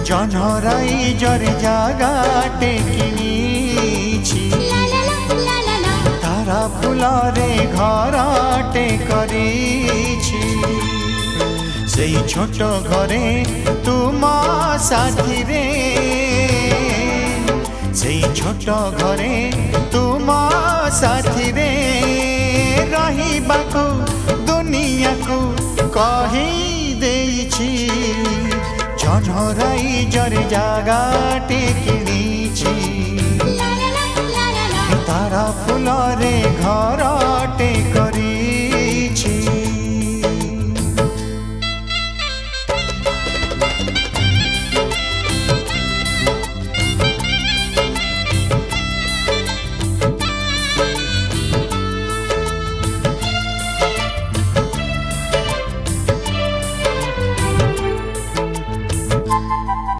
জনরাই জরে জাগাটে কিনিছি তারা ফুলরে ঘরটে করিছি সেই ছোট ঘরে তুম সাথীরে সেই ছোট ঘরে তুম সাথীরে রহিবাকু দুনিয়াকু কহি দেইছি জনরাই জরে জাগাটে কিনিছি তারা ফুলরে ঘর